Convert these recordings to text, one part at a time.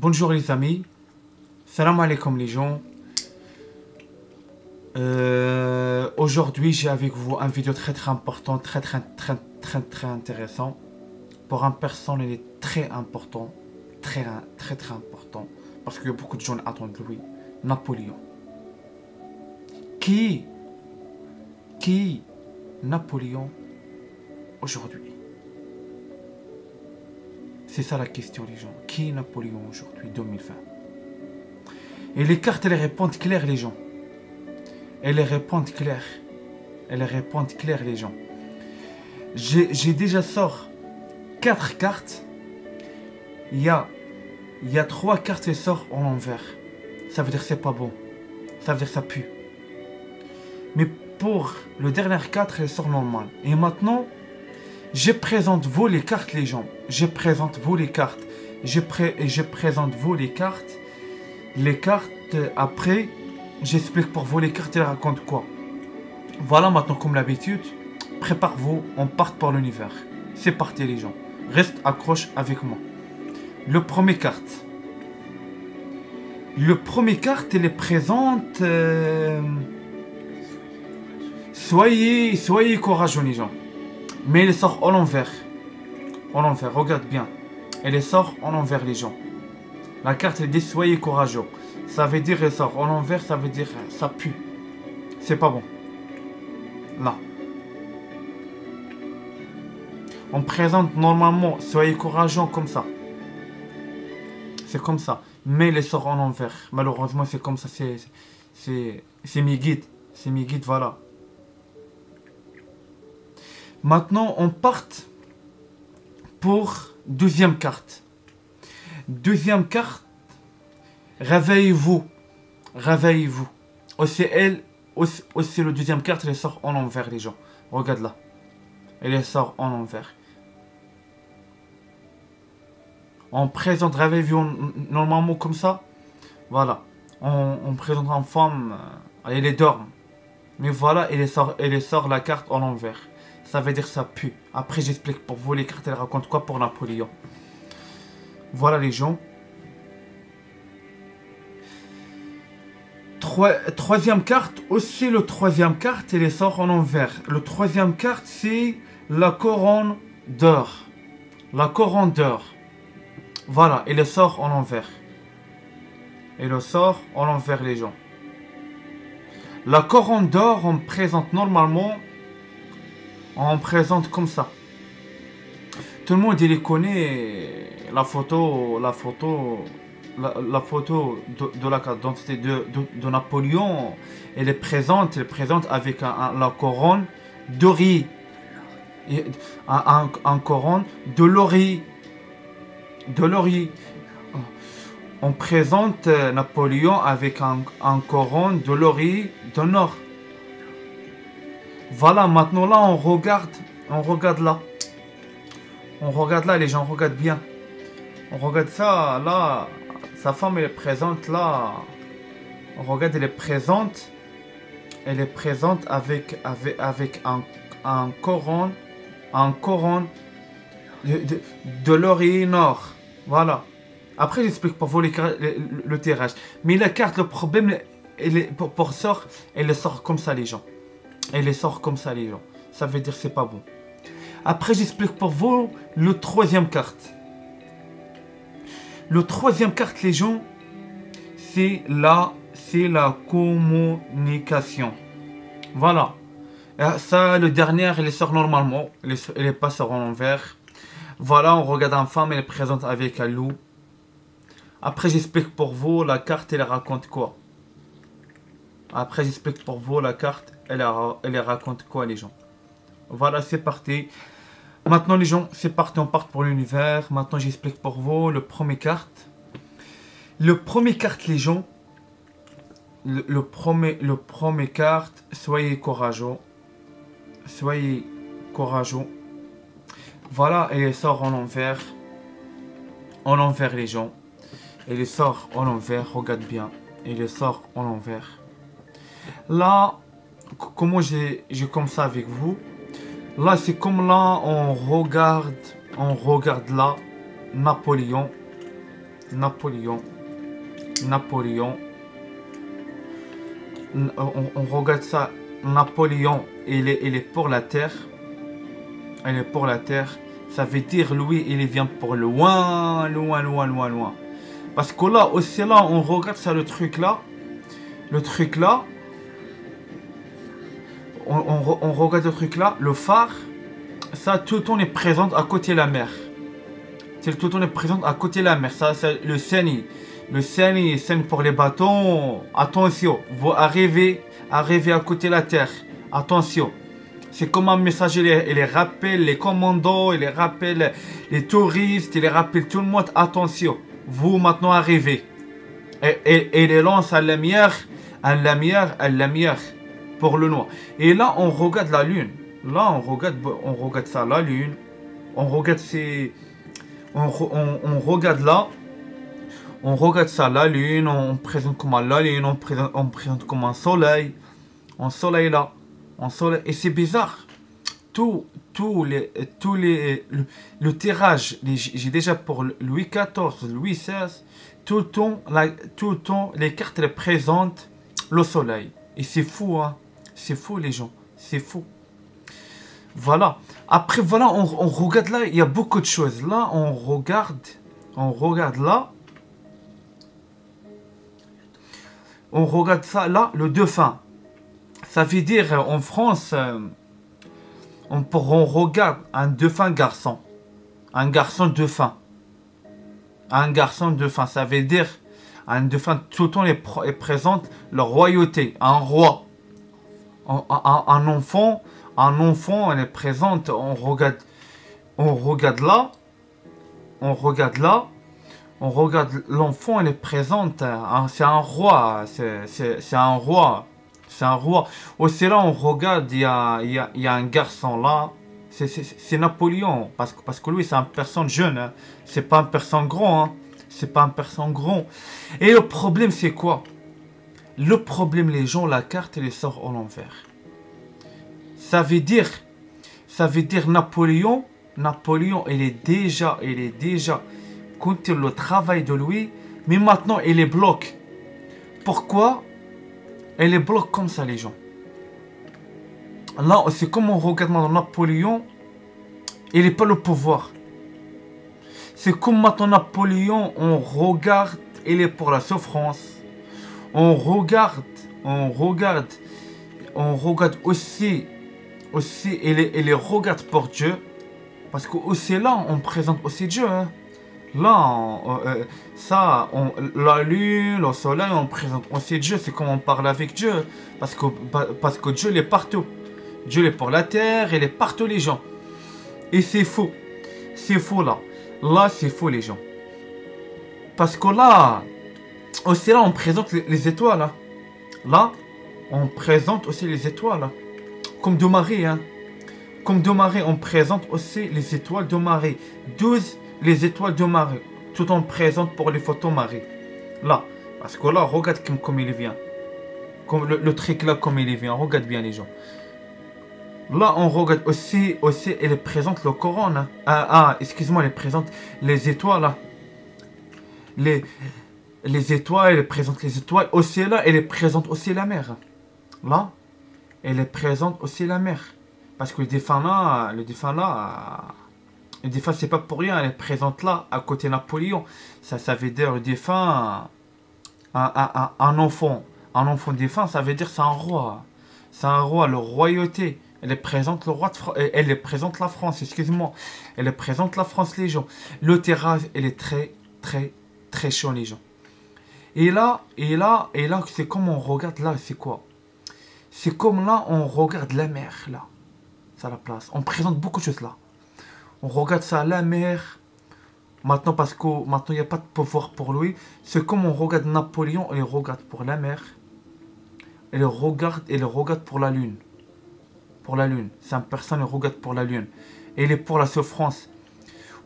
Bonjour les amis, salam alaikum les gens. Aujourd'hui j'ai avec vous un vidéo très important, très intéressant. Pour un personne il est très important, très important, parce que beaucoup de gens attendent lui. Napoléon. Qui Napoléon aujourd'hui? C'est ça la question les gens. Qui est Napoléon aujourd'hui, 2020? Et les cartes, elles répondent claires les gens. Elles répondent claires. Elles répondent claires les gens. J'ai déjà sorti 4 cartes. Il y a 3 cartes qui sortent en envers. Ça veut dire que c'est pas bon. Ça veut dire que ça pue. Mais pour le dernier 4, elles sortent normal. Et maintenant, je présente vous les cartes les gens. Je présente vous les cartes. Je présente vous les cartes. Les cartes, après, j'explique pour vous les cartes, elles racontent quoi. Voilà maintenant comme l'habitude. Prépare-vous, on part pour l'univers. C'est parti les gens. Reste accroche avec moi. Le premier carte. Le premier carte, elle est présente. Soyez courageux les gens. Mais elle sort en envers. En envers, regarde bien. Elle sort en envers les gens. La carte elle dit soyez courageux. Ça veut dire elle sort en envers, ça veut dire ça pue. C'est pas bon. Là. On présente normalement soyez courageux comme ça. C'est comme ça. Mais elle sort en envers. Malheureusement c'est comme ça. C'est mes guides. C'est mes guides, voilà. Maintenant, on part pour deuxième carte. Deuxième carte, réveillez-vous. Réveillez-vous. Aussi, le deuxième carte, elle sort en envers, les gens. Regarde là. Elle sort en envers. On présente, réveillez-vous normalement comme ça. Voilà. On présente en femme, elle est dorme. Mais voilà, elle sort la carte en envers. Ça veut dire ça pue. Après, j'explique pour vous les cartes, elles racontent quoi pour Napoléon. Voilà les gens. Troisième carte, aussi le troisième carte, elle sort en envers. Le troisième carte, c'est la couronne d'or. La couronne d'or. Voilà, elle sort en envers. Elle sort en envers les gens. La couronne d'or, on présente normalement. On présente comme ça. Tout le monde il connaît la photo de la carte d'identité de Napoléon. Elle est présente avec la couronne dorée. Un couronne de laurier. De laurier. On présente Napoléon avec un couronne de laurier de nord. Voilà, maintenant là, on regarde là. On regarde là, les gens regardent bien. On regarde ça, là. Sa femme, elle est présente là. On regarde, elle est présente. Elle est présente avec un couronne. Un couronne de laurier nord. Voilà. Après, j'explique pour vous le tirage. Mais la carte, le problème, pour sort, elle sort comme ça, les gens. Elle sort comme ça les gens. Ça veut dire que c'est pas bon. Après j'explique pour vous le troisième carte. Le troisième carte les gens, c'est la communication. Voilà. Ça le dernier elle sort normalement. Elle est pas sort en envers. Voilà, on regarde une femme, elle est présente avec un loup. Après j'explique pour vous la carte elle raconte quoi. Après j'explique pour vous la carte elle raconte quoi les gens. Voilà, c'est parti. Maintenant les gens, c'est parti, on part pour l'univers. Maintenant j'explique pour vous le premier carte. Le premier carte les gens. Le premier carte, soyez courageux. Soyez courageux. Voilà, elle sort en envers. En envers les gens. Elle sort en envers, regarde bien. Elle sort en envers. Là, comment j'ai comme ça avec vous. Là, c'est comme là, on regarde là, Napoléon. Napoléon. Napoléon. On regarde ça. Napoléon, il est pour la terre. Il est pour la terre. Ça veut dire, lui, il vient pour loin, loin, loin, loin, loin. Parce que là, aussi là, on regarde ça, le truc là. Le truc là. On regarde le truc là. Le phare. Ça, tout le temps est présent à côté de la mer. C'est tout le temps est présent à côté de la mer. Ça, c'est le Seine. Le Seine pour les bâtons. Attention, vous arrivez à côté de la terre. Attention. C'est comme un message, il les rappelle les commandants, il les rappelle les touristes, il les rappelle tout le monde. Attention, vous maintenant arrivez. Et les lance à la lumière, pour le noir. Et là, on regarde la lune. Là, on regarde ça, la lune. On regarde on regarde là. On regarde ça, la lune. On présente comme la lune. On présente comme un soleil. Un soleil là. Un soleil. Et c'est bizarre. Le tirage, j'ai déjà pour Louis XIV, Louis XVI, tout le temps, les cartes les présentent le soleil. Et c'est fou, hein. C'est fou, les gens. C'est fou. Voilà. Après, voilà, on regarde là, il y a beaucoup de choses. Là, on regarde là. On regarde ça, là, le dauphin. Ça veut dire, en France, on regarde un dauphin garçon. Un garçon dauphin. Un garçon dauphin, ça veut dire, un dauphin, tout le temps est présente la royauté, un roi. Un enfant, elle est présente, on regarde là, on regarde l'enfant, elle est présente, c'est un roi, c'est un roi, Aussi là, on regarde, il y a un garçon là, c'est Napoléon, parce que lui, c'est une personne jeune, hein. C'est pas une personne grand, hein. C'est pas une personne grand. Et le problème, c'est quoi? Le problème, les gens, la carte, elle sort en l'envers. Ça veut dire Napoléon, il est déjà, contre le travail de lui, mais maintenant, il est bloqué. Pourquoi? Il est bloqué comme ça, les gens. Là, c'est comme on regarde maintenant Napoléon, il n'est pas le pouvoir. C'est comme maintenant Napoléon, on regarde, il est pour la souffrance. On regarde aussi, il regarde pour Dieu. Parce que aussi là, on présente aussi Dieu. Hein. Là, la lune, le soleil, on présente aussi Dieu. C'est comme on parle avec Dieu. Parce que Dieu, il est partout. Dieu, il est pour la terre, il est partout, les gens. Et c'est faux. C'est faux, là. Là, c'est faux, les gens. Parce que là, aussi là, on présente les étoiles. Là. Là, on présente aussi les étoiles. Là. Comme de Marie, hein. Comme de Marie, on présente aussi les étoiles de Marie. 12, les étoiles de Marie. Tout en présente pour les photos Marie. Là. Parce que là, regarde comme il vient. Comme le truc là, comme il vient. Regarde bien, les gens. Là, on regarde aussi, elle présente le Coran. Hein. Excuse-moi, elle présente les étoiles. Là. Les étoiles, elle présente les étoiles. Aussi là, elle présente aussi la mer. Là, elle présente aussi la mer. Parce que le défunt là, c'est pas pour rien. Elle est présente là, à côté de Napoléon. Ça veut dire le défunt, un enfant défunt, ça veut dire c'est un roi. C'est un roi, le royauté. Elle est présente le roi de France. Elle est présente la France, excusez-moi. Elle est présente la France, les gens. Le terrasse, elle est très, très, très chaud, les gens. Et là, c'est comme on regarde là, c'est quoi? C'est comme là, on regarde la mer, là. C'est la place. On présente beaucoup de choses là. On regarde ça, la mer. Maintenant, parce que maintenant, il n'y a pas de pouvoir pour lui. C'est comme on regarde Napoléon, il regarde pour la mer. Il regarde pour la lune. Pour la lune. C'est une personne, il regarde pour la lune. Et il est pour la souffrance.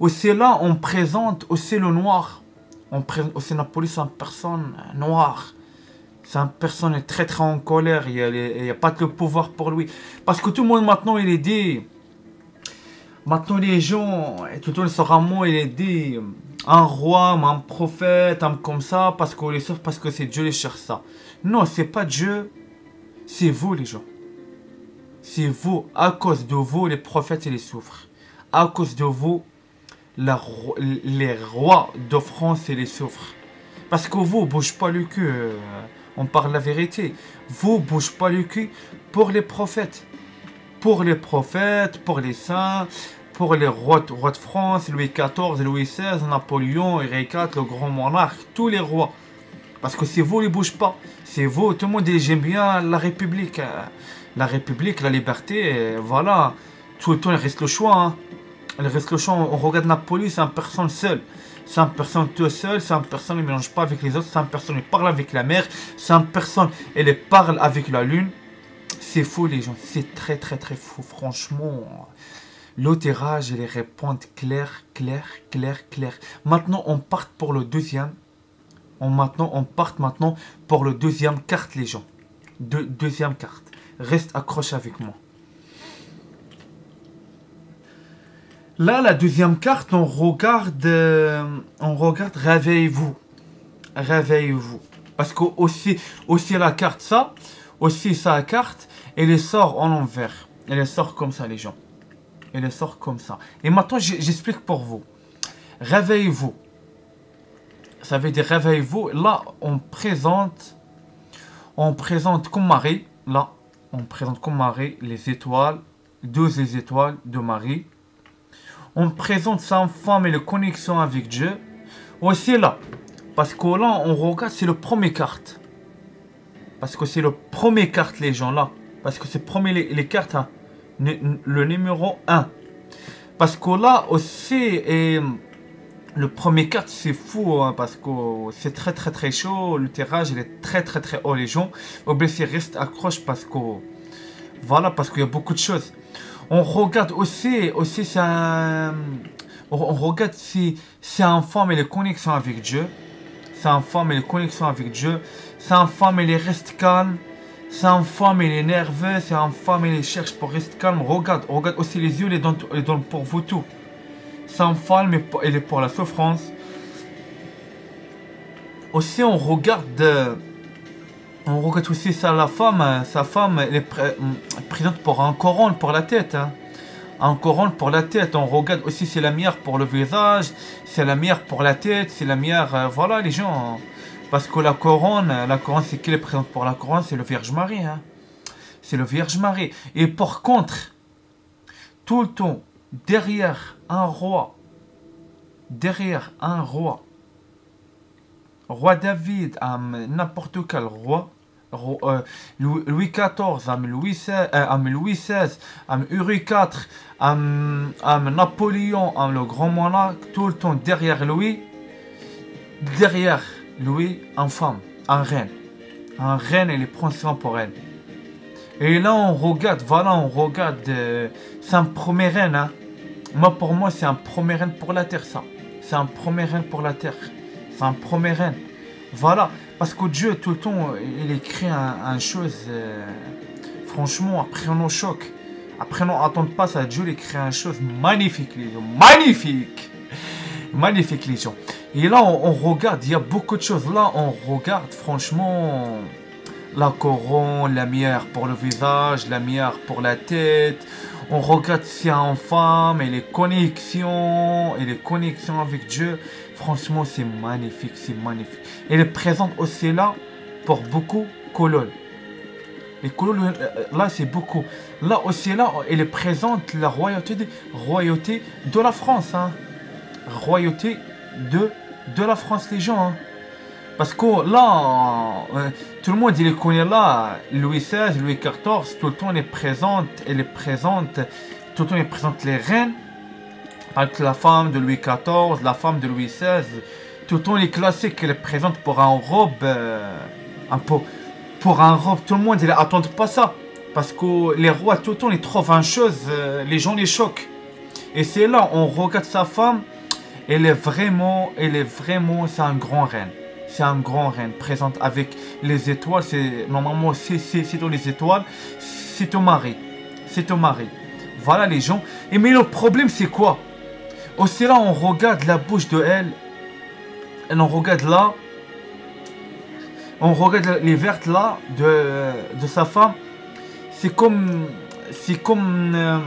Aussi là, on présente aussi le noir. On présente aussi Napoléon, c'est une personne noire. C'est une personne très très en colère. Il n'y a pas de pouvoir pour lui. Parce que tout le monde maintenant, il est dit. Maintenant, les gens, tout le monde sera mot, il est dit. un roi, un prophète, un comme ça, parce que c'est Dieu qui cherche ça. Non, c'est pas Dieu, c'est vous les gens. C'est vous, à cause de vous, les prophètes, ils souffrent. À cause de vous, les rois de France, ils souffrent. Parce que vous, bougez pas le cul, on parle la vérité. Vous, bougez pas le cul pour les prophètes. Pour les prophètes, pour les saints, pour les rois de France, Louis XIV, Louis XVI, Napoléon, Henri IV, le grand monarque, tous les rois. Parce que c'est vous, ils bougent pas. C'est vous, tout le monde, j'aime bien la République. La République, la liberté, voilà. Tout le temps, il reste le choix. Hein. Il reste le choix. On regarde Napoli, c'est une personne seule. C'est une personne tout seule. C'est une personne qui ne mélange pas avec les autres. C'est une personne qui parle avec la mer. C'est une personne qui parle avec la lune. C'est fou, les gens. C'est très, très, très fou. Franchement, l'autirage et les réponses claires, claires, claires, claires. Maintenant, on part pour le deuxième. On part maintenant pour le deuxième carte, les gens. Deuxième carte. Reste accroché avec moi. Là, la deuxième carte, on regarde réveillez-vous. Réveillez-vous. Parce que aussi la carte, ça, aussi sa carte, elle sort en envers. Elle sort comme ça, les gens. Elle sort comme ça. Et maintenant, j'explique pour vous. Réveillez-vous. Ça veut dire réveillez-vous. Là, on présente comme Marie. Là, on présente comme Marie les étoiles, 12 les étoiles de Marie. On présente sa femme et la connexion avec Dieu. Aussi là, parce que là, on regarde, c'est le premier carte. Parce que c'est le premier carte, les gens, là. Parce que c'est premier les cartes, hein. Le numéro 1. Parce que là, aussi, le premier carte, c'est fou, hein, parce que c'est très, très, très chaud. Le tirage, il est très, très, très haut, les gens. Obligé, reste accroche parce que... Voilà, parce qu'il y a beaucoup de choses. On regarde aussi c'est un... On regarde si c'est une femme et les connexions avec Dieu. C'est une femme et les connexions avec Dieu. C'est une femme et les reste calme. C'est une femme et les nerveux. C'est une femme et les cherche pour rester calme. Regarde aussi les yeux, les donnent pour vous tout. C'est une femme et elle est pour la souffrance. Aussi on regarde aussi ça, sa femme, elle est présente pour un couronne pour la tête. Hein. Un couronne pour la tête. On regarde aussi c'est la lumière pour le visage, c'est la lumière pour la tête, c'est la lumière, voilà les gens. Parce que la couronne c'est qui est présente pour la couronne, c'est le Vierge Marie. Hein. C'est le Vierge Marie. Et par contre, tout le temps, derrière un roi, roi David, n'importe quel roi, Louis XIV, Louis XVI, Henri IV, Napoléon, le grand monarque, tout le temps derrière lui, une femme, un reine. Un reine, elle prend soin pour elle. Et là, on regarde, c'est un premier reine. Hein. Pour moi, c'est un premier reine pour la terre, ça. C'est un premier reine pour la terre. C'est un premier reine. Voilà. Parce que Dieu, tout le temps, il écrit une chose. Franchement, après on choque. Après, on n'attend pas ça. Dieu, il écrit une chose magnifique, les gens. Magnifique! Magnifique, les gens. Et là, on regarde, il y a beaucoup de choses. Là, on regarde, franchement, la couronne, la lumière pour le visage, la lumière pour la tête. On regarde si en femme et les connexions avec Dieu. Franchement, c'est magnifique, c'est magnifique. Elle est présente aussi là pour beaucoup colonnes. Les colonnes, là, c'est beaucoup. Là aussi, là, elle est présente la royauté de la France. Hein. Royauté de la France, les gens. Hein. Parce que là, tout le monde il les connaît là, Louis XVI, Louis XIV, tout le temps elle est présente, tout le temps elle présente les reines, avec la femme de Louis XIV, la femme de Louis XVI, tout le temps elle est classique, elle est présente pour un robe, pour un robe, tout le monde il attend pas ça, parce que les rois tout le temps ils trouvent une chose, les gens les choquent, et c'est là on regarde sa femme, elle est vraiment, c'est un grand reine. C'est un grand reine présente avec les étoiles. Normalement, c'est dans les étoiles. C'est ton mari. C'est ton mari. Voilà les gens. Et mais le problème, c'est quoi? Aussi là, on regarde la bouche de elle. et on regarde là, on regarde les vertes là de sa femme. C'est comme, c'est comme,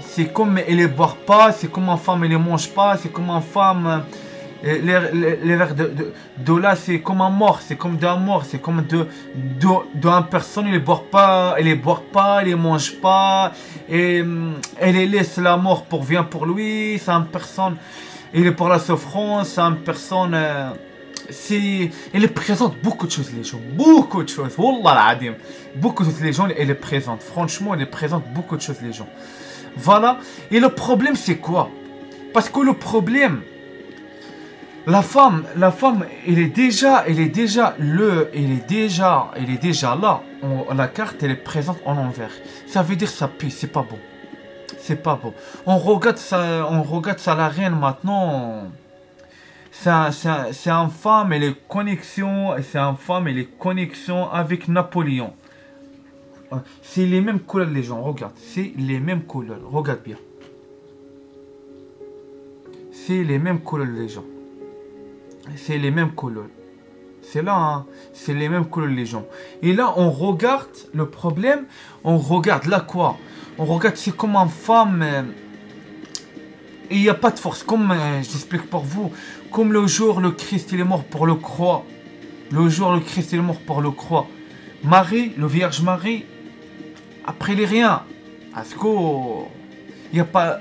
c'est comme elle ne boit pas, c'est comme une femme elle ne mange pas, c'est comme une femme. Les verres de là, c'est comme un mort, c'est comme d'un mort, c'est comme d'une personne, elle ne boit pas, elle ne mange pas, et elle laisse la mort pour vient pour lui, c'est une personne, il est pour la souffrance, c'est une personne, elle présente beaucoup de choses les gens, beaucoup de choses, Wallah l'adim, beaucoup de choses les gens, elle les présente, franchement, elle présente beaucoup de choses les gens. Voilà, et le problème c'est quoi? Parce que le problème, la femme, elle est déjà là. La carte, elle est présente en envers. Ça veut dire ça pue, c'est pas beau. C'est pas beau. On regarde ça la reine maintenant. C'est une femme, elle est connexion avec Napoléon. C'est les mêmes couleurs les gens, regarde. C'est les mêmes couleurs, regarde bien. C'est les mêmes couleurs les gens. C'est les mêmes couleurs. C'est là, hein? C'est les mêmes couleurs les gens. Et là, on regarde le problème. On regarde là quoi? On regarde, c'est comme une femme. Et il n'y a pas de force. Comme j'explique pour vous. Comme le jour le Christ il est mort pour le croix. Le jour le Christ il est mort pour le croix. Marie, le Vierge Marie. Après il est rien. Parce que il n'y a pas.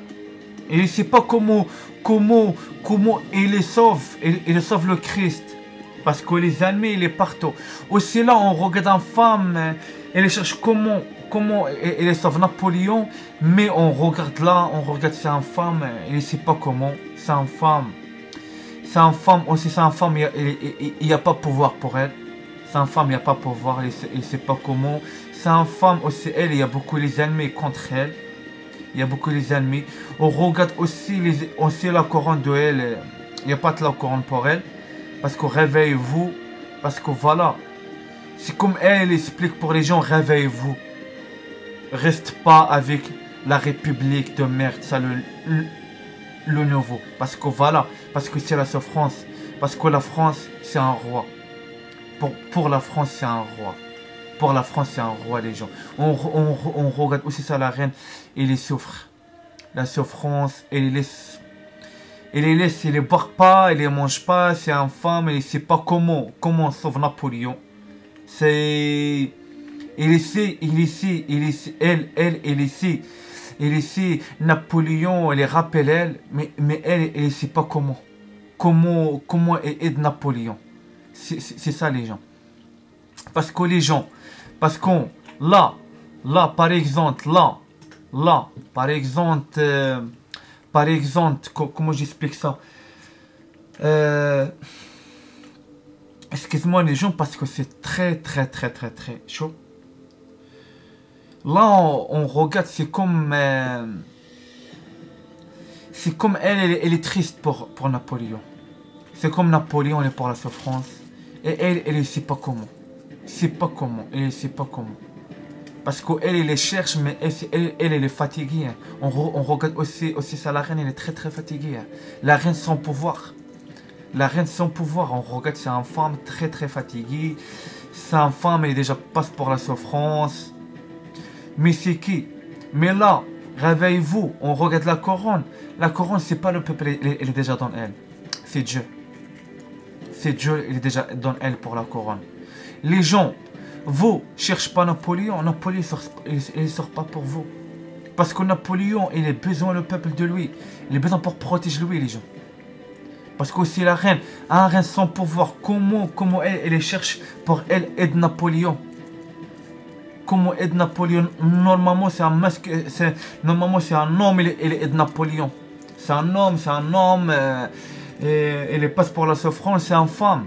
Et il ne sait pas comment il sauve le Christ. Parce que les ennemis, il est partout. Aussi là, on regarde une femme, elle cherche comment elle sauve Napoléon. Mais on regarde là, c'est une femme, elle ne sait pas comment. C'est une femme. C'est une femme, aussi c'est une femme, il n'y a pas de pouvoir pour elle. C'est une femme, il n'y a pas de pouvoir, elle ne sait pas comment. C'est une femme, aussi elle, il y a beaucoup les ennemis contre elle. Il y a beaucoup les ennemis. On regarde aussi la couronne de elle. Il n'y a pas de la couronne pour elle. Parce que réveillez-vous. Parce que voilà. C'est comme elle explique pour les gens. Réveillez-vous. Reste pas avec la République de merde. Ça le nouveau. Parce que voilà. Parce que c'est la souffrance. Parce que la France c'est un roi. Pour la France c'est un roi. Pour la France, c'est un roi, les gens. On regarde aussi ça, la reine. Elle souffre. La souffrance, elle les boit pas, elle les mange pas. C'est une femme, elle ne sait pas comment sauve Napoléon. C'est. Elle sait, Napoléon, elle les rappelle elle, mais elle ne sait pas comment. Comment elle aide Napoléon. C'est ça, les gens. Parce que les gens, là, par exemple, comment j'explique ça? Excuse-moi les gens, parce que c'est très chaud. Là, on regarde, c'est comme elle est triste pour Napoléon. C'est comme Napoléon, elle est pour la souffrance. Et elle ne sait pas comment. Elle ne sait pas comment. Parce qu'elle les cherche, mais elle est fatiguée. Hein. On regarde aussi ça, la reine, elle est très fatiguée. Hein. La reine sans pouvoir. On regarde, c'est une femme très fatiguée. C'est une femme, elle déjà passe pour la souffrance. Mais c'est qui? Mais là, réveillez-vous, on regarde la couronne. La couronne, c'est pas le peuple, elle est déjà dans elle. C'est Dieu. C'est Dieu, il est déjà dans elle pour la couronne. Les gens, vous cherchez pas Napoléon. Napoléon il sort pas pour vous. Parce que Napoléon, il a besoin le peuple de lui. Il a besoin pour protéger lui, les gens. Parce que aussi la reine, un reine sans pouvoir, comment elle cherche pour elle aide Napoléon. Comment aide Napoléon? Normalement, c'est un masque, normalement c'est un homme, il aide Napoléon. C'est un homme, elle passe pour la souffrance, c'est une femme.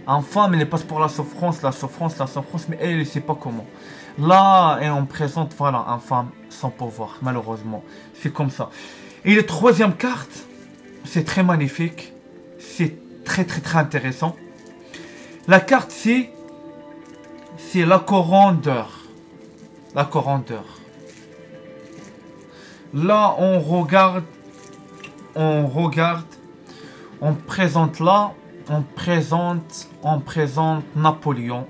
En femme, elle passe pour la souffrance, mais elle ne sait pas comment. Là, et on présente, voilà, une femme sans pouvoir, malheureusement. C'est comme ça. Et la troisième carte, c'est très magnifique. C'est très intéressant. La carte, c'est la couronne d'or. La couronne d'or. Là, on regarde, on présente là. on présente Napoléon.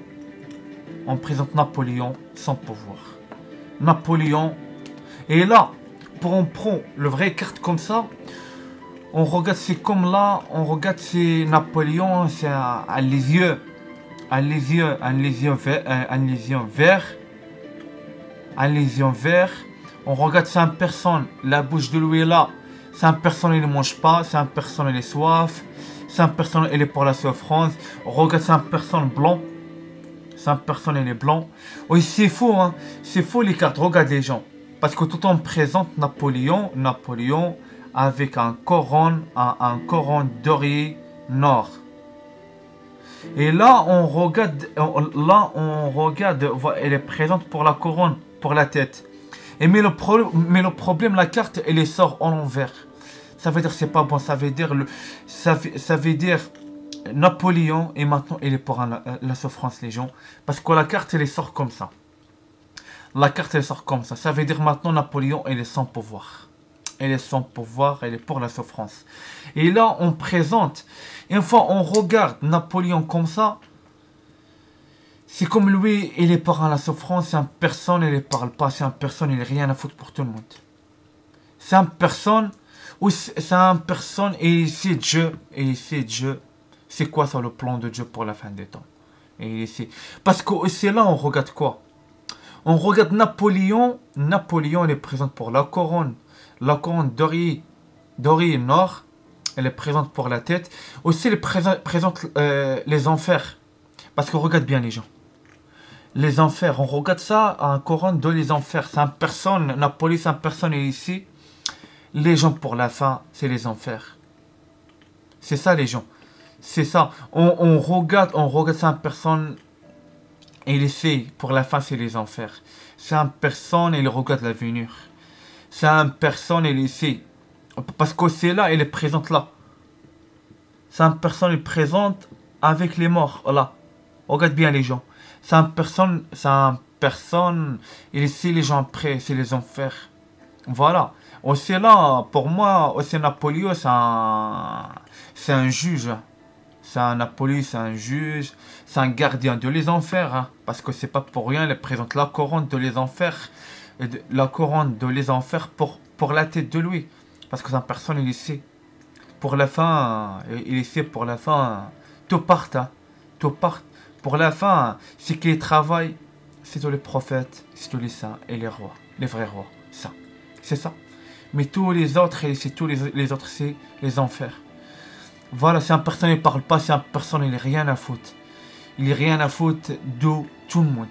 On présente Napoléon sans pouvoir. Napoléon. Et là, on prend le vrai carte comme ça. On regarde, c'est comme là. On regarde, c'est Napoléon. C'est un les yeux. Un les yeux vert. Un les yeux vert. Un les yeux vert. On regarde, c'est un personne. La bouche de lui est là. C'est un personne, il ne mange pas. C'est un personne, il est soif. C'est un personne, il est pour la souffrance. On regarde, c'est un personne blanc. C'est un personne, il est blanc. Oui, c'est faux, hein. C'est faux les cartes. Regarde les gens. Parce que tout le temps, on présente Napoléon. Napoléon avec un couronne doré nord. Et là, on regarde. Elle est présente pour la couronne, pour la tête. Mais le problème, la carte, elle sort en l'envers. Ça veut dire c'est pas bon. Ça veut dire Napoléon, et maintenant il est pour la souffrance, les gens. Parce que la carte, elle sort comme ça. La carte, elle sort comme ça. Ça veut dire maintenant Napoléon, il est sans pouvoir. Elle est sans pouvoir, elle est pour la souffrance. Et là, on présente. Une fois, on regarde Napoléon comme ça. C'est comme lui, il est pour la souffrance. C'est un personne, il ne parle pas. C'est un personne, il n'a rien à foutre pour tout le monde. C'est un personne, et c'est Dieu. Et c'est Dieu. C'est quoi ça, le plan de Dieu pour la fin des temps? Et ici, parce que c'est là, on regarde quoi? On regarde Napoléon. Napoléon, il est présent pour la couronne. La couronne dorée nord. Elle est présente pour la tête. Aussi, elle présente les enfers. Parce qu'on regarde bien les gens. Les enfers, on regarde ça, un couronne de les enfers. C'est un personne, Napoléon, c'est un personne est ici. Les gens pour la fin, c'est les enfers. C'est ça les gens. C'est ça. On regarde ça, un personne. Et ici, pour la fin, c'est les enfers. C'est un personne, et il regarde l'avenir. C'est un personne, il est ici. Parce que c'est là, il est présente là. C'est un personne, il est présente avec les morts. Là. Regarde bien les gens. C'est un personne, il est ici, les gens après, c'est les enfers. Voilà. Aussi là, pour moi, aussi Napoléon, c'est un juge. C'est un Napoléon, c'est un juge. C'est un gardien de les enfers. Hein, parce que c'est pas pour rien, il présente la couronne de les enfers. La couronne de les enfers pour la tête de lui. Parce que c'est une personne, il sait. Pour la fin, il sait pour la fin, tout part. Hein, tout part. Pour la fin, c'est qui travaille, c'est tous les prophètes, c'est tous les saints et les rois. Les vrais rois. Ça. C'est ça. Mais tous les autres, les autres, c'est les enfers. Voilà, c'est un personne, il parle pas, c'est un personne, il n'a rien à foutre. Il n'a rien à foutre de tout le monde.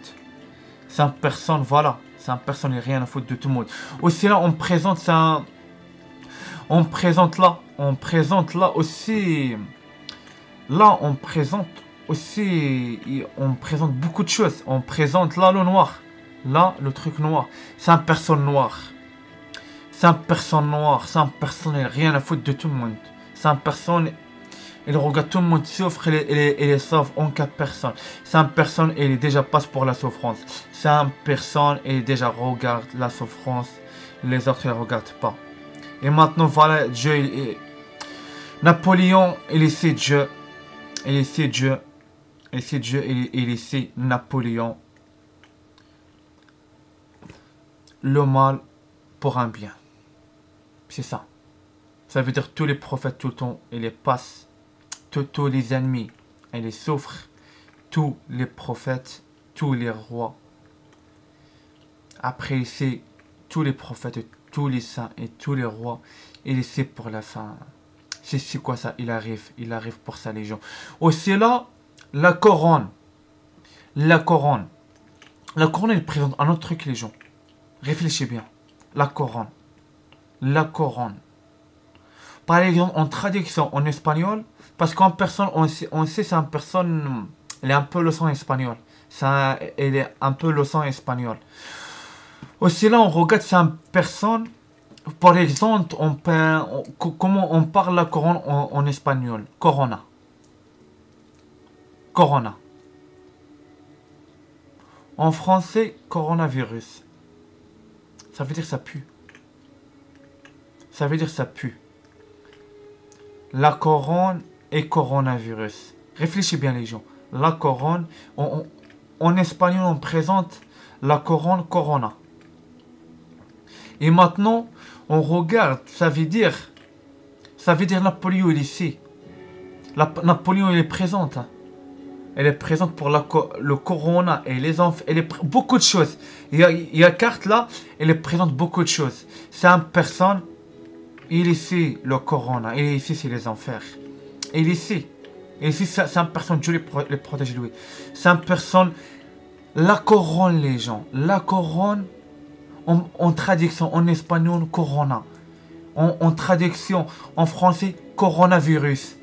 C'est un personne, voilà. C'est un personne, il n'a rien à foutre de tout le monde. Aussi là, on présente ça. On présente là aussi. Là, on présente beaucoup de choses. On présente là le noir. Là, le truc noir. C'est un personne noir. C'est un personne noir. C'est un personne, il n'a rien à foutre de tout le monde. C'est un personne. Il regarde tout le monde souffre, il est sauve en cas personne. C'est un personne, il déjà passe pour la souffrance. C'est un personne, il déjà regarde la souffrance. Les autres, ils ne regardent pas. Et maintenant, voilà, Dieu, Napoléon, il essaie Dieu. Il essaie Dieu. Il essaie Dieu, il essaie Napoléon. Le mal pour un bien. C'est ça. Ça veut dire tous les prophètes tout le temps, ils les passent. Tous les ennemis, ils les souffrent. Tous les prophètes, tous les rois. Après, c'est tous les prophètes, tous les saints et tous les rois. Et c'est pour la fin. C'est quoi ça? Il arrive pour ça les gens. Aussi là, la couronne. La couronne, elle présente un autre truc les gens. Réfléchis bien. La couronne. La couronne. Par exemple, en traduction en espagnol, parce qu'en personne, on sait c'est une personne, elle est un peu le sang espagnol. Elle est un peu le sang espagnol. Aussi là, on regarde c'est une personne, par exemple, comment on parle la couronne en espagnol? Corona. Corona. En français, coronavirus. Ça veut dire ça pue. Ça veut dire ça pue. La couronne, et coronavirus. Réfléchissez bien les gens. La couronne, en espagnol on présente la couronne corona. Et maintenant, on regarde, ça veut dire Napoléon il est ici. Napoléon il est présente. Hein. Elle est présente pour le corona et les enfants, beaucoup de choses. Il y a carte là, elle est présente beaucoup de choses. C'est une personne, il est ici le corona, il est ici c'est les enfers. Il est ici. Et ici c'est une personne, Dieu les protège lui. C'est une personne, la couronne les gens, la couronne, en traduction en espagnol, corona. En traduction en français, coronavirus.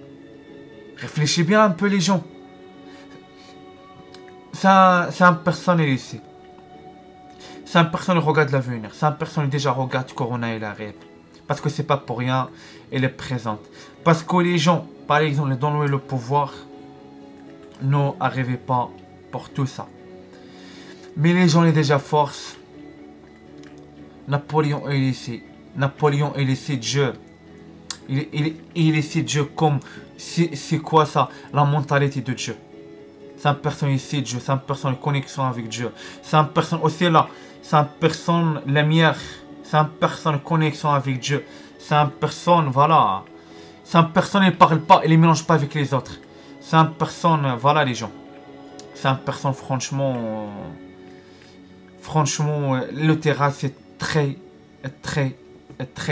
Réfléchissez bien un peu les gens. C'est une personne ici. C'est une personne qui regarde l'avenir. C'est une personne qui déjà regarde Corona et l'arrêt. Parce que c'est pas pour rien, elle est présente. Parce que les gens, par exemple, dans le pouvoir, n'arrivaient pas pour tout ça. Mais les gens, ils déjà force. Napoléon est ici. Napoléon est ici Dieu. Il est ici Dieu comme... C'est quoi ça? La mentalité de Dieu. C'est une personne ici, Dieu. C'est une personne de connexion avec Dieu. C'est une personne aussi là. C'est une personne lumière. C'est une personne de connexion avec Dieu. C'est une personne, voilà. C'est une personne, elle ne parle pas, elle ne mélange pas avec les autres. C'est une personne, voilà les gens. C'est une personne, franchement. Franchement, le terrain, c'est très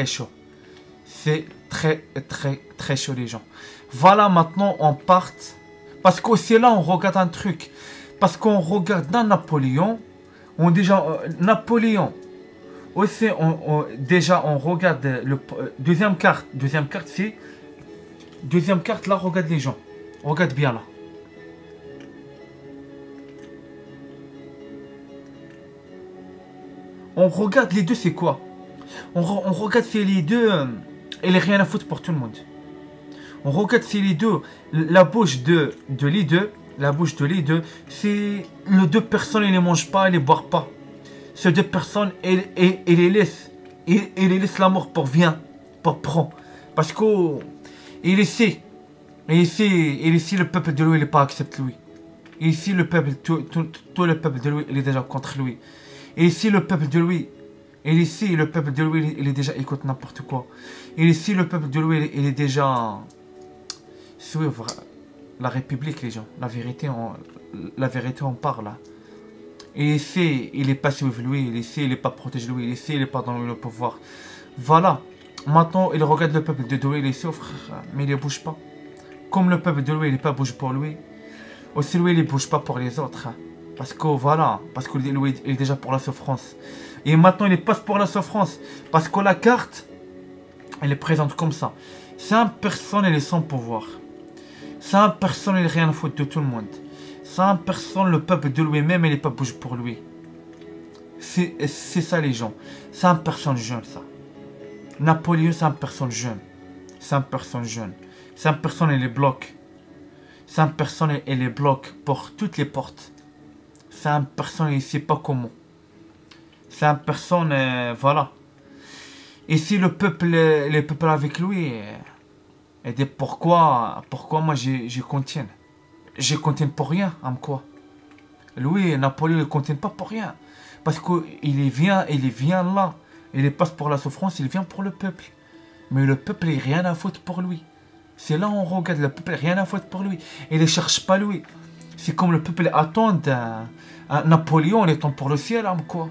chaud. C'est très chaud les gens. Voilà, maintenant on part. Parce qu'aussi là on regarde un truc. Parce qu'on regarde dans Napoléon. On déjà Napoléon. Aussi déjà on regarde le deuxième carte. Deuxième carte c'est. Deuxième carte là regarde les gens. Regarde bien là. On regarde les deux c'est quoi? On regarde si les deux. Elle n'a rien à foutre pour tout le monde. On regarde si les deux, la bouche de les deux, c'est les deux personnes, elles ne mangent pas, elles ne boivent pas. Ces deux personnes, elles les laissent. Elles les laissent la mort pour bien, pour prendre. Parce que il ici, le peuple de lui, il n'est pas accepté lui. Et ici, le peuple, tout le peuple de lui, il est déjà contre lui. Et ici, le peuple de lui, et ici, le peuple de lui, il est déjà, écoute n'importe quoi. Et ici, le peuple de lui, il est déjà... Suivre la République, les gens. La vérité, on parle. Et ici, il n'est pas suivi lui. Ici, il n'est pas protégé lui. Ici, il n'est pas dans le pouvoir. Voilà. Maintenant, il regarde le peuple de lui, il souffre, mais il ne bouge pas. Comme le peuple de lui, il n'est pas bouge pour lui. Aussi, lui, il ne bouge pas pour les autres. Parce que voilà, parce que lui, il est déjà pour la souffrance. Et maintenant, il passe pour la souffrance. Parce que la carte, elle est présente comme ça. C'est une personne, elle est sans pouvoir. C'est une personne, elle n'a rien à foutre de tout le monde. C'est une personne, le peuple de lui-même, elle n'est pas bouge pour lui. C'est ça les gens. C'est une personne jeune, ça. Napoléon, c'est une personne jeune. C'est une personne jeune. C'est une personne, elle les bloque. C'est une personne, elle les bloque pour toutes les portes. C'est une personne, elle ne sait pas comment. C'est une personne, voilà. Et si le peuple avec lui, et dit pourquoi moi je contiens. Je contiens pour rien, en quoi. Lui, Napoléon, il ne contient pas pour rien. Parce qu'il vient là. Il passe pour la souffrance, il vient pour le peuple. Mais le peuple, il n'a rien à foutre pour lui. C'est là où on regarde, le peuple, rien à foutre pour lui. Il ne cherche pas lui. C'est comme le peuple attend Napoléon, il attend pour le ciel, en quoi.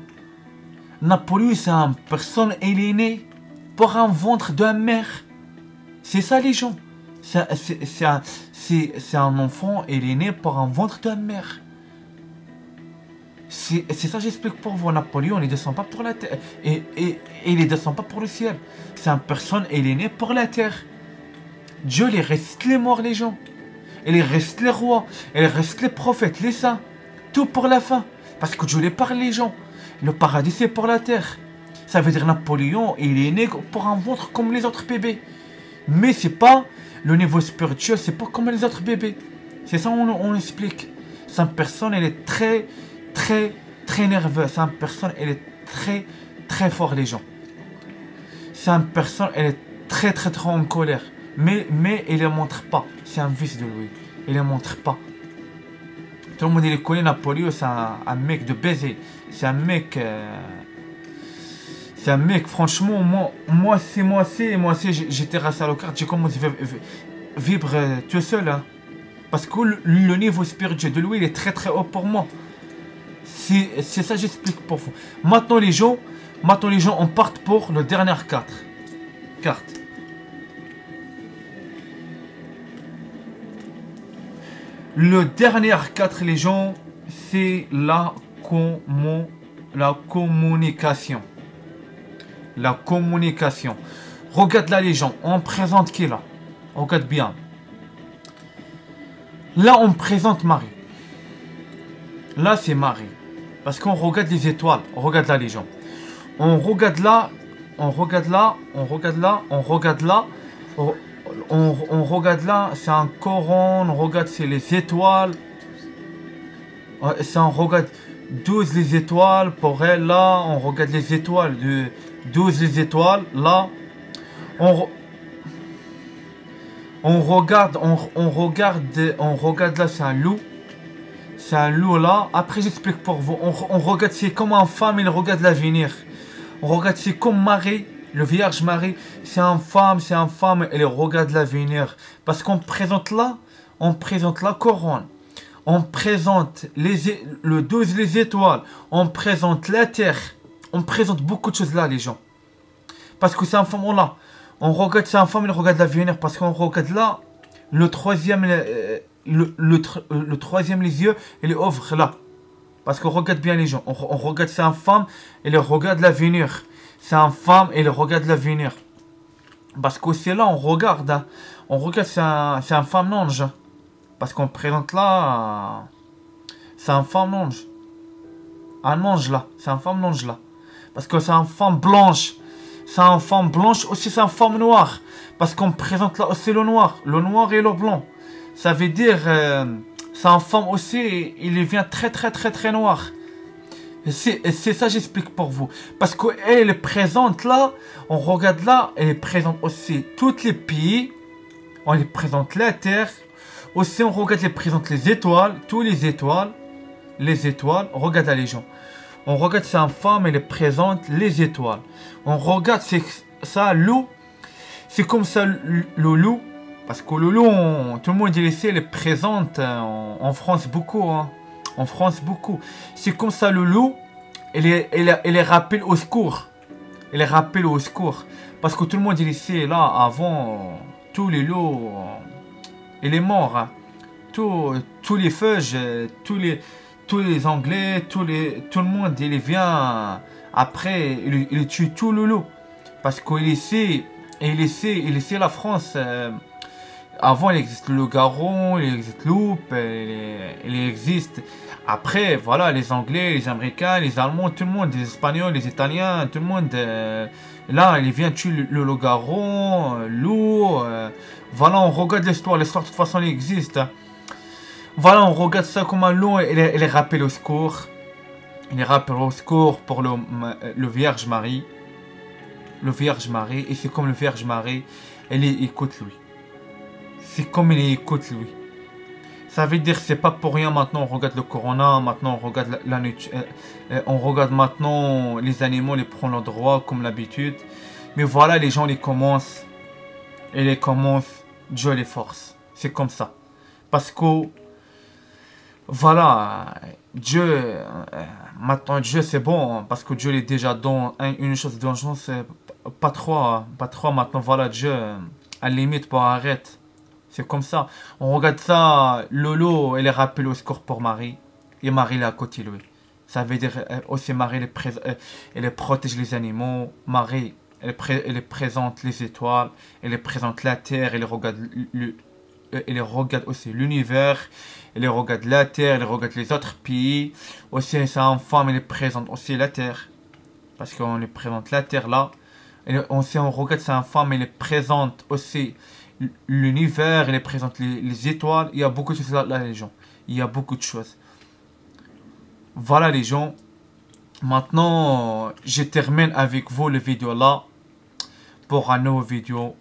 Napoléon, c'est une personne, il est né pour un ventre de mère. C'est ça les gens. C'est un enfant, il est né pour un ventre de mère. C'est ça j'explique pour vous. Napoléon, il ne descend pas pour la terre. Et il ne descend pas pour le ciel. C'est une personne, il est né pour la terre. Dieu, il reste les morts, les gens. Il reste les rois. Il reste les prophètes, les saints. Tout pour la fin. Parce que Dieu les parle, les gens. Le paradis, c'est pour la terre. Ça veut dire Napoléon, il est né pour un ventre comme les autres bébés. Mais c'est pas le niveau spirituel, c'est pas comme les autres bébés. C'est ça on explique. Cette personne, elle est très nerveuse. Cette personne, elle est très fort, les gens. Cette personne, elle est très en colère. Mais il ne montre pas. C'est un vice de lui. Il ne montre pas. Tout le monde il connaît Napoléon, c'est un mec de baiser. C'est un mec... c'est un mec, franchement, moi j'étais rassé à la carte, j'ai commencé à vivre tout seul. Hein. Parce que le niveau spirituel de lui, il est très très haut pour moi. C'est ça j'explique pour vous. Maintenant les gens, on part pour le dernier carte. Le dernier 4, les gens, c'est la communication. La communication. Regarde là, les gens. On présente qui là? Regarde bien. Là, on présente Marie. Là, c'est Marie. Parce qu'on regarde les étoiles. Regarde là, les gens. On regarde là. On regarde là. On regarde là. On regarde là. On regarde là, c'est un Coran, on regarde c'est les étoiles. On regarde 12 les étoiles pour elle là, on regarde les étoiles de 12 les étoiles là. On regarde là, c'est un loup. C'est un loup là. Après j'explique pour vous. On regarde c'est comme une femme, il regarde l'avenir. On regarde c'est comme Marie. Le Vierge Marie, c'est une femme, elle regarde l'avenir. Parce qu'on présente la couronne. On présente le 12 les étoiles. On présente la terre. On présente beaucoup de choses là, les gens. Parce que c'est une femme, là. On regarde, c'est une femme, elle regarde l'avenir. Parce qu'on regarde là, le troisième, le troisième les yeux, il ouvre là. Parce qu'on regarde bien les gens. On regarde, c'est une femme, elle regarde l'avenir. C'est une femme et elle regarde l'avenir. Parce que c'est là, on regarde. Hein. On regarde, c'est une femme ange. Parce qu'on présente là. C'est une femme ange. Un ange là. C'est une femme ange là. Parce que c'est une femme blanche. C'est une femme blanche. Aussi, c'est une femme noire. Parce qu'on présente là aussi le noir. Le noir et le blanc. Ça veut dire. C'est une femme aussi. Il vient très très très très noir. C'est ça j'explique pour vous. Parce qu'elle est présente là, on regarde là, elle est présente aussi tous les pays. On les présente la terre. Aussi on regarde, elle présente les étoiles, tous les étoiles. Les étoiles, on regarde là les gens. On regarde c'est une femme, elle est présente les étoiles. On regarde c'est ça, loup. C'est comme ça le loup. Parce que le loup, tout le monde dit elle est présente en France beaucoup. Hein. En France, beaucoup. C'est comme ça, le loup, elle est rappel au secours. Elle est rappel au secours. Parce que tout le monde, il sait, là, avant, tous les loups, il est mort. Hein. Tous les feuges, tous les Anglais, tout le monde, il vient après, il tue tout le loup. Parce qu'il sait la France. Avant, il existe le garron, il existe loup, il existe. Après, voilà, les Anglais, les Américains, les Allemands, tout le monde, les Espagnols, les Italiens, tout le monde. Là, il vient tuer le loup-garron, loup. Voilà, on regarde l'histoire. L'histoire, de toute façon, elle existe. Voilà, on regarde ça comme un loup, il est rappelé au secours. Il est rappelé au secours pour le Vierge Marie. Le Vierge Marie, et c'est comme le Vierge Marie, elle écoute lui. C'est comme il écoute lui. Ça veut dire c'est pas pour rien maintenant on regarde le corona, maintenant on regarde la nature, on regarde maintenant les animaux, les prennent leur droit comme l'habitude. Mais voilà, les gens les commencent, et les commencent, Dieu les force. C'est comme ça. Parce que voilà, Dieu, maintenant Dieu c'est bon, parce que Dieu est déjà dans une chose dangereuse, c'est pas trop maintenant, voilà Dieu, à la limite pour arrêter. C'est comme ça. On regarde ça, Lolo, elle est rappelée au secours pour Marie. Et Marie, elle est à côté de lui. Ça veut dire aussi Marie, elle protège les animaux. Marie, elle présente les étoiles. Elle présente la terre. Elle regarde aussi l'univers. Elle regarde la terre. Elle regarde les autres pays. Aussi, c'est une femme, elle présente aussi la terre. Parce qu'on lui présente la terre là. On regarde, c'est une femme, elle présente aussi l'univers, elle présente les étoiles. Il y a beaucoup de choses là, les gens. Il y a beaucoup de choses. Voilà, les gens. Maintenant, je termine avec vous le vidéo là. Pour un nouveau vidéo.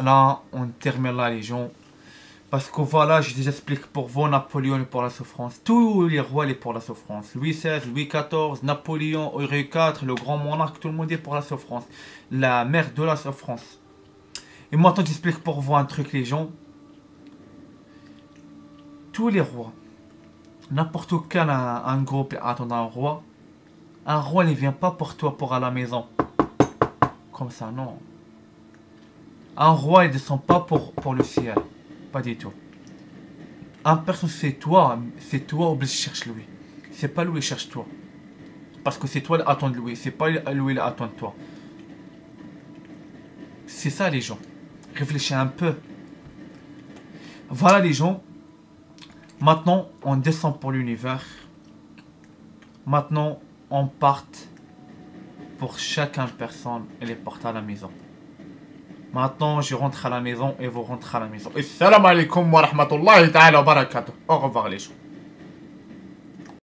Là, on termine la Légion. Parce que voilà, je vous explique pour vous, Napoléon est pour la souffrance. Tous les rois sont pour la souffrance. Louis XVI, Louis XIV, Napoléon, Henri IV, le grand monarque, tout le monde est pour la souffrance. La mère de la souffrance. Et maintenant, j'explique pour vous un truc, les gens. Tous les rois, n'importe quel un groupe attendant un roi ne vient pas pour toi pour à la maison. Comme ça, non. Un roi, il ne descend pas pour le ciel. Pas du tout. Un personne, c'est toi obligé de chercher lui. C'est pas lui qui cherche toi. Parce que c'est toi qui attends de lui. C'est pas lui qui attend de toi. C'est ça les gens. Réfléchis un peu. Voilà les gens. Maintenant, on descend pour l'univers. Maintenant, on part pour chacun personne et les porte à la maison. Maintenant, je rentre à la maison et vous rentrez à la maison. Assalamu alaikum wa rahmatullahi ta'ala wa barakatuh. Au revoir les gens.